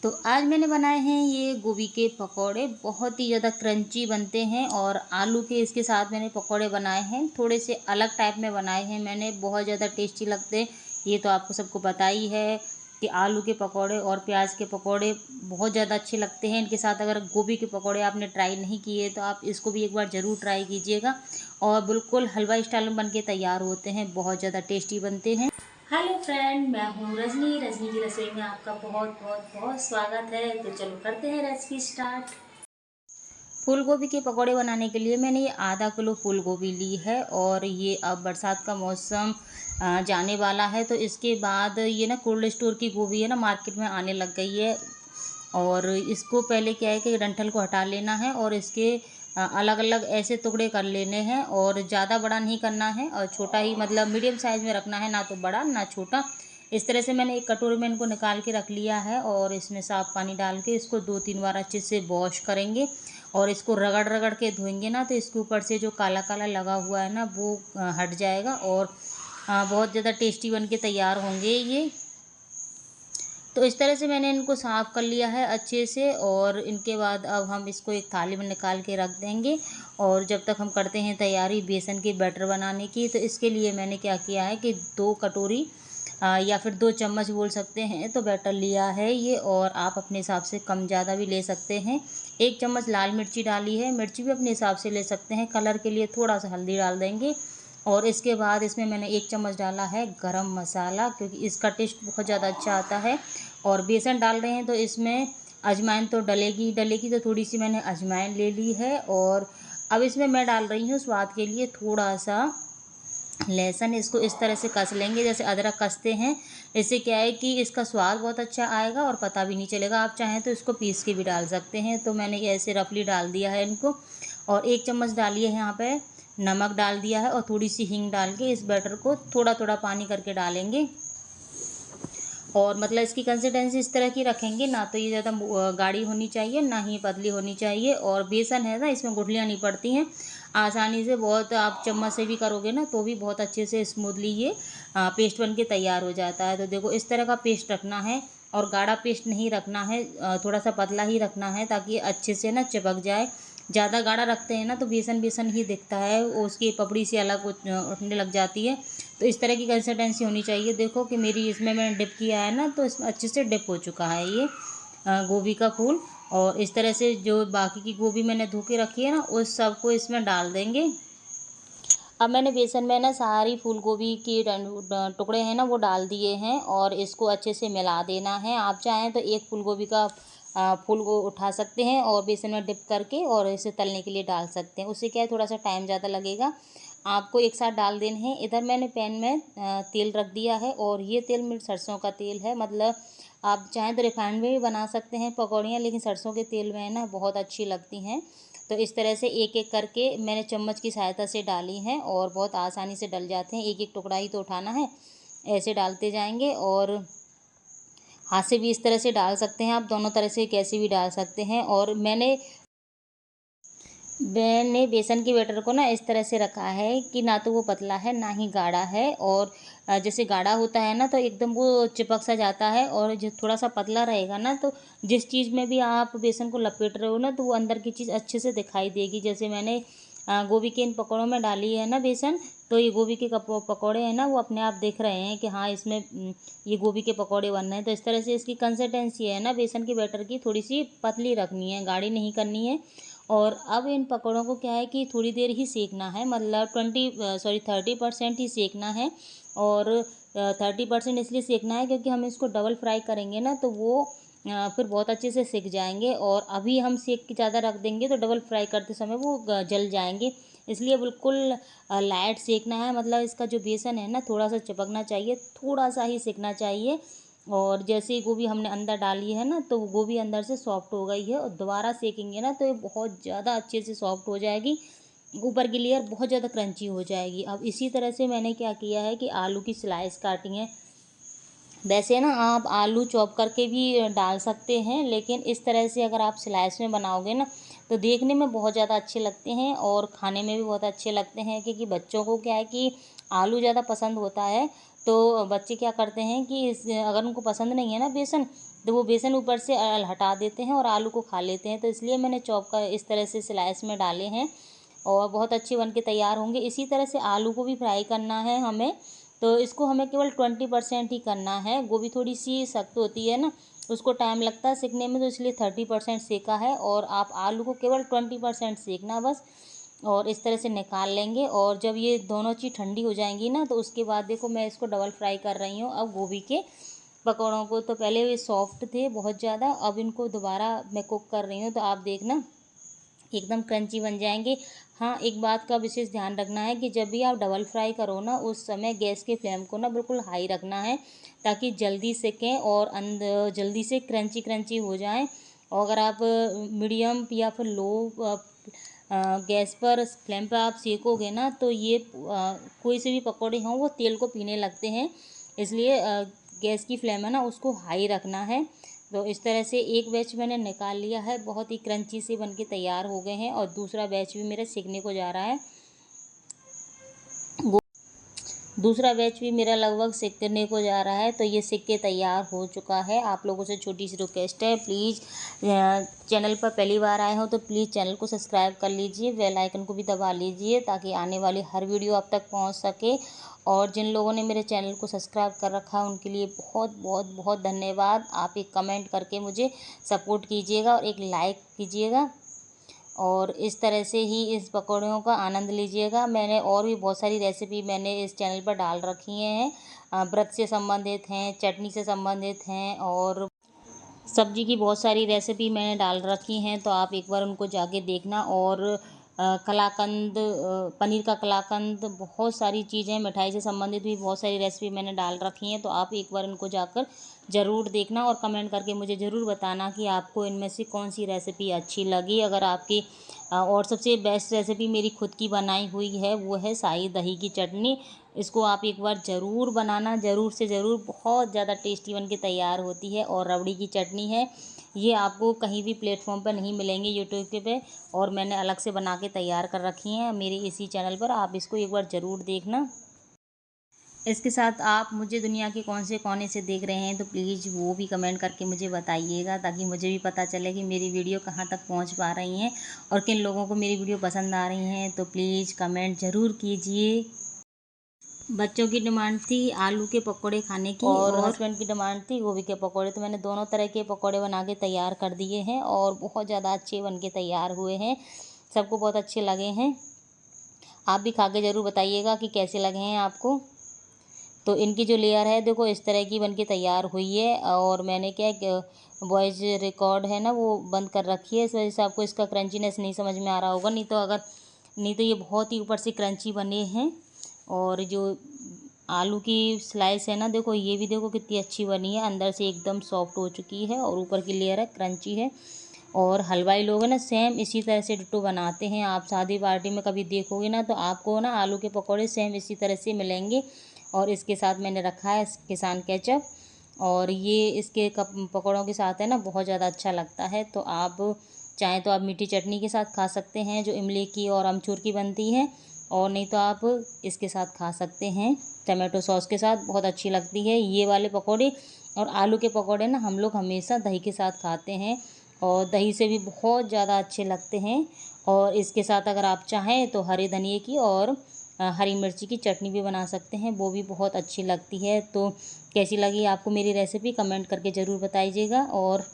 तो आज मैंने बनाए हैं ये गोभी के पकौड़े। बहुत ही ज़्यादा क्रंची बनते हैं और आलू के इसके साथ मैंने पकौड़े बनाए हैं। थोड़े से अलग टाइप में बनाए हैं मैंने, बहुत ज़्यादा टेस्टी लगते हैं। ये तो आपको सबको पता ही है कि आलू के पकौड़े और प्याज के पकौड़े बहुत ज़्यादा अच्छे लगते हैं। इनके साथ अगर गोभी के पकौड़े आपने ट्राई नहीं किए तो आप इसको भी एक बार ज़रूर ट्राई कीजिएगा। और बिल्कुल हलवा स्टाइल में बन के तैयार होते हैं, बहुत ज़्यादा टेस्टी बनते हैं। हेलो फ्रेंड, मैं हूँ रजनी। रजनी की रसोई में आपका बहुत बहुत बहुत स्वागत है। तो चलो करते हैं रेसिपी स्टार्ट। फूल गोभी के पकौड़े बनाने के लिए मैंने ये आधा किलो फूल गोभी ली है। और ये अब बरसात का मौसम जाने वाला है, तो इसके बाद ये ना कोल्ड स्टोर की गोभी है ना, मार्केट में आने लग गई है। और इसको पहले क्या है कि डंठल को हटा लेना है और इसके अलग अलग ऐसे टुकड़े कर लेने हैं। और ज़्यादा बड़ा नहीं करना है और छोटा ही, मतलब मीडियम साइज़ में रखना है, ना तो बड़ा ना छोटा। इस तरह से मैंने एक कटोरी में इनको निकाल के रख लिया है और इसमें साफ़ पानी डाल के इसको 2-3 बार अच्छे से वॉश करेंगे। और इसको रगड़ रगड़ के धोएंगे ना, तो इसके ऊपर से जो काला काला लगा हुआ है ना, वो हट जाएगा और बहुत ज़्यादा टेस्टी बन के तैयार होंगे ये। तो इस तरह से मैंने इनको साफ़ कर लिया है अच्छे से। और इनके बाद अब हम इसको एक थाली में निकाल के रख देंगे। और जब तक हम करते हैं तैयारी बेसन के बैटर बनाने की, तो इसके लिए मैंने क्या किया है कि 2 कटोरी या फिर 2 चम्मच बोल सकते हैं, तो बैटर लिया है ये। और आप अपने हिसाब से कम ज़्यादा भी ले सकते हैं। 1 चम्मच लाल मिर्ची डाली है, मिर्ची भी अपने हिसाब से ले सकते हैं। कलर के लिए थोड़ा सा हल्दी डाल देंगे। और इसके बाद इसमें मैंने 1 चम्मच डाला है गरम मसाला, क्योंकि इसका टेस्ट बहुत ज़्यादा अच्छा आता है। और बेसन डाल रहे हैं तो इसमें अजवाइन तो डलेगी डलेगी, तो थोड़ी सी मैंने अजवाइन ले ली है। और अब इसमें मैं डाल रही हूँ स्वाद के लिए थोड़ा सा लहसुन। इसको इस तरह से कस लेंगे जैसे अदरक कसते हैं। इससे क्या है कि इसका स्वाद बहुत अच्छा आएगा और पता भी नहीं चलेगा। आप चाहें तो इसको पीस के भी डाल सकते हैं। तो मैंने ये ऐसे रफली डाल दिया है इनको। और 1 चम्मच डालिए यहाँ पे नमक डाल दिया है और थोड़ी सी हींग डाल के इस बैटर को थोड़ा थोड़ा पानी करके डालेंगे। और मतलब इसकी कंसिस्टेंसी इस तरह की रखेंगे, ना तो ये ज़्यादा गाढ़ी होनी चाहिए ना ही पतली होनी चाहिए। और बेसन है ना, इसमें गुठलियाँ नहीं पड़ती हैं आसानी से। बहुत आप चम्मच से भी करोगे ना तो भी बहुत अच्छे से स्मूथली ये पेस्ट बन के तैयार हो जाता है। तो देखो इस तरह का पेस्ट रखना है और गाढ़ा पेस्ट नहीं रखना है, थोड़ा सा पतला ही रखना है ताकि ये अच्छे से ना चिपक जाए। ज़्यादा गाढ़ा रखते हैं ना तो बेसन बेसन ही दिखता है, उसकी पपड़ी सी अलग उठने लग जाती है। तो इस तरह की कंसिस्टेंसी होनी चाहिए। देखो कि मेरी इसमें मैंने डिप किया है ना, तो इसमें अच्छे से डिप हो चुका है ये गोभी का फूल। और इस तरह से जो बाकी की गोभी मैंने धो के रखी है ना, उस सब को इसमें डाल देंगे। अब मैंने बेसन में ना सारी फूल गोभी के टुकड़े हैं ना वो डाल दिए हैं और इसको अच्छे से मिला देना है। आप चाहें तो एक फूल गोभी का फूल को उठा सकते हैं और बेसन में डिप करके और इसे तलने के लिए डाल सकते हैं। उससे क्या है, थोड़ा सा टाइम ज़्यादा लगेगा। आपको एक साथ डाल देने हैं। इधर मैंने पैन में तेल रख दिया है और ये तेल मेरी सरसों का तेल है। मतलब आप चाहें तो रिफाइंड में भी बना सकते हैं पकौड़ियाँ, लेकिन सरसों के तेल में है ना बहुत अच्छी लगती हैं। तो इस तरह से एक एक करके मैंने चम्मच की सहायता से डाली हैं और बहुत आसानी से डल जाते हैं। एक एक टुकड़ा ही तो उठाना है, ऐसे डालते जाएंगे। और हाथ से भी इस तरह से डाल सकते हैं, आप दोनों तरह से कैसे भी डाल सकते हैं। और मैंने बेसन के बैटर को ना इस तरह से रखा है कि ना तो वो पतला है ना ही गाढ़ा है। और जैसे गाढ़ा होता है ना तो एकदम वो चिपक सा जाता है, और जो थोड़ा सा पतला रहेगा ना तो जिस चीज़ में भी आप बेसन को लपेट रहे हो ना तो वो अंदर की चीज़ अच्छे से दिखाई देगी। जैसे मैंने गोभी के इन पकौड़ों में डाली है ना बेसन, तो ये गोभी के पकौड़े हैं ना वो अपने आप दिख रहे हैं कि हाँ इसमें ये गोभी के पकौड़े बन रहे हैं। तो इस तरह से इसकी कंसिस्टेंसी है ना बेसन के बैटर की थोड़ी सी पतली रखनी है, गाढ़ी नहीं करनी है। और अब इन पकौड़ों को क्या है कि थोड़ी देर ही सेकना है, मतलब 30% ही सेकना है। और 30% इसलिए सेकना है क्योंकि हम इसको डबल फ्राई करेंगे ना तो वो फिर बहुत अच्छे से सिक जाएंगे। और अभी हम सेक के ज़्यादा रख देंगे तो डबल फ्राई करते समय वो जल जाएंगे। इसलिए बिल्कुल लाइट सेकना है। मतलब इसका जो बेसन है ना थोड़ा सा चिपकना चाहिए, थोड़ा सा ही सेकना चाहिए। और जैसे ही गोभी हमने अंदर डाली है ना तो वो गोभी अंदर से सॉफ्ट हो गई है, और दोबारा सेकेंगे ना तो ये बहुत ज़्यादा अच्छे से सॉफ्ट हो जाएगी। ऊपर की लेयर बहुत ज़्यादा क्रंची हो जाएगी। अब इसी तरह से मैंने क्या किया है कि आलू की स्लाइस काटी है। वैसे ना आप आलू चॉप करके भी डाल सकते हैं, लेकिन इस तरह से अगर आप स्लाइस में बनाओगे ना तो देखने में बहुत ज़्यादा अच्छे लगते हैं और खाने में भी बहुत अच्छे लगते हैं। क्योंकि बच्चों को क्या है कि आलू ज़्यादा पसंद होता है। तो बच्चे क्या करते हैं कि अगर उनको पसंद नहीं है ना बेसन, तो वो बेसन ऊपर से हटा देते हैं और आलू को खा लेते हैं। तो इसलिए मैंने चॉप कर इस तरह से स्लाइस में डाले हैं और बहुत अच्छे बन के तैयार होंगे। इसी तरह से आलू को भी फ्राई करना है हमें, तो इसको हमें केवल 20% ही करना है। गोभी थोड़ी सी सख्त होती है ना, उसको टाइम लगता है सेकने में, तो इसलिए 30% सेका है और आप आलू को केवल 20% सेकना बस। और इस तरह से निकाल लेंगे और जब ये दोनों चीज़ ठंडी हो जाएंगी ना, तो उसके बाद देखो मैं इसको डबल फ्राई कर रही हूँ अब गोभी के पकौड़ों को। तो पहले ये सॉफ्ट थे बहुत ज़्यादा, अब इनको दोबारा मैं कुक कर रही हूँ, तो आप देखना एकदम क्रंची बन जाएंगे। हाँ, एक बात का विशेष ध्यान रखना है कि जब भी आप डबल फ्राई करो ना, उस समय गैस के फ्लेम को ना बिल्कुल हाई रखना है, ताकि जल्दी सेकें और अंदर जल्दी से क्रंची क्रंची हो जाएं। और अगर आप मीडियम या फिर लो गैस पर फ्लेम पर आप सेकोगे ना, तो ये कोई से भी पकौड़े हों वो तेल को पीने लगते हैं। इसलिए गैस की फ्लेम है ना, उसको हाई रखना है। तो इस तरह से एक बैच मैंने निकाल लिया है, बहुत ही क्रंची से बनके तैयार हो गए हैं। और दूसरा बैच भी मेरा सिकने को जा रहा है। दूसरा बैच भी मेरा लगभग सिकने को जा रहा है, तो ये सिक के तैयार हो चुका है। आप लोगों से छोटी सी रिक्वेस्ट है, प्लीज़ चैनल पर पहली बार आए हो तो प्लीज़ चैनल को सब्सक्राइब कर लीजिए, बेल आइकन को भी दबा लीजिए, ताकि आने वाली हर वीडियो आप तक पहुंच सके। और जिन लोगों ने मेरे चैनल को सब्सक्राइब कर रखा है उनके लिए बहुत बहुत बहुत धन्यवाद। आप एक कमेंट करके मुझे सपोर्ट कीजिएगा और एक लाइक कीजिएगा, और इस तरह से ही इस पकौड़ियों का आनंद लीजिएगा। मैंने और भी बहुत सारी रेसिपी मैंने इस चैनल पर डाल रखी हैं, व्रत से संबंधित हैं, चटनी से संबंधित हैं, और सब्जी की बहुत सारी रेसिपी मैंने डाल रखी हैं, तो आप एक बार उनको जाके देखना। और कलाकंद, पनीर का कलाकंद, बहुत सारी चीज़ें, मिठाई से संबंधित भी बहुत सारी रेसिपी मैंने डाल रखी हैं, तो आप एक बार उनको जाकर ज़रूर देखना और कमेंट करके मुझे ज़रूर बताना कि आपको इनमें से कौन सी रेसिपी अच्छी लगी। अगर आपकी और सबसे बेस्ट रेसिपी मेरी खुद की बनाई हुई है, वो है शाही दही की चटनी। इसको आप एक बार ज़रूर बनाना, ज़रूर से ज़रूर, बहुत ज़्यादा टेस्टी बन के तैयार होती है। और रबड़ी की चटनी है, ये आपको कहीं भी प्लेटफॉर्म पर नहीं मिलेंगे यूट्यूब पे, और मैंने अलग से बना के तैयार कर रखी हैं मेरी इसी चैनल पर, आप इसको एक बार ज़रूर देखना। इसके साथ आप मुझे दुनिया के कौन से कोने से देख रहे हैं, तो प्लीज़ वो भी कमेंट करके मुझे बताइएगा, ताकि मुझे भी पता चले कि मेरी वीडियो कहाँ तक पहुँच पा रही हैं और किन लोगों को मेरी वीडियो पसंद आ रही हैं। तो प्लीज़ कमेंट ज़रूर कीजिए। बच्चों की डिमांड थी आलू के पकोड़े खाने की, और हस्बैंड की डिमांड थी गोभी के पकोड़े, तो मैंने दोनों तरह के पकोड़े बना के तैयार कर दिए हैं और बहुत ज़्यादा अच्छे बन के तैयार हुए हैं, सबको बहुत अच्छे लगे हैं। आप भी खा के ज़रूर बताइएगा कि कैसे लगे हैं आपको। तो इनकी जो लेयर है देखो इस तरह की बन के तैयार हुई है, और मैंने क्या वॉइस रिकॉर्ड है ना वो बंद कर रखी है, इस वजह से आपको इसका क्रंचीनेस नहीं समझ में आ रहा होगा। नहीं तो ये बहुत ही ऊपर से क्रंची बने हैं। और जो आलू की स्लाइस है ना, देखो ये भी देखो कितनी अच्छी बनी है, अंदर से एकदम सॉफ्ट हो चुकी है और ऊपर की लेयर है क्रंची है। और हलवाई लोग हैं ना, सेम इसी तरह से डिट्टो बनाते हैं। आप शादी पार्टी में कभी देखोगे ना, तो आपको ना आलू के पकौड़े सेम इसी तरह से मिलेंगे। और इसके साथ मैंने रखा है किसान केचप, और ये इसके पकौड़ों के साथ है ना बहुत ज़्यादा अच्छा लगता है। तो आप चाहें तो आप मीठी चटनी के साथ खा सकते हैं, जो इमली की और अमचूर की बनती है, और नहीं तो आप इसके साथ खा सकते हैं टमाटो सॉस के साथ, बहुत अच्छी लगती है ये वाले पकौड़े। और आलू के पकौड़े ना हम लोग हमेशा दही के साथ खाते हैं, और दही से भी बहुत ज़्यादा अच्छे लगते हैं। और इसके साथ अगर आप चाहें तो हरे धनिए की और हरी मिर्ची की चटनी भी बना सकते हैं, वो भी बहुत अच्छी लगती है। तो कैसी लगी आपको मेरी रेसिपी, कमेंट करके ज़रूर बताइएगा। और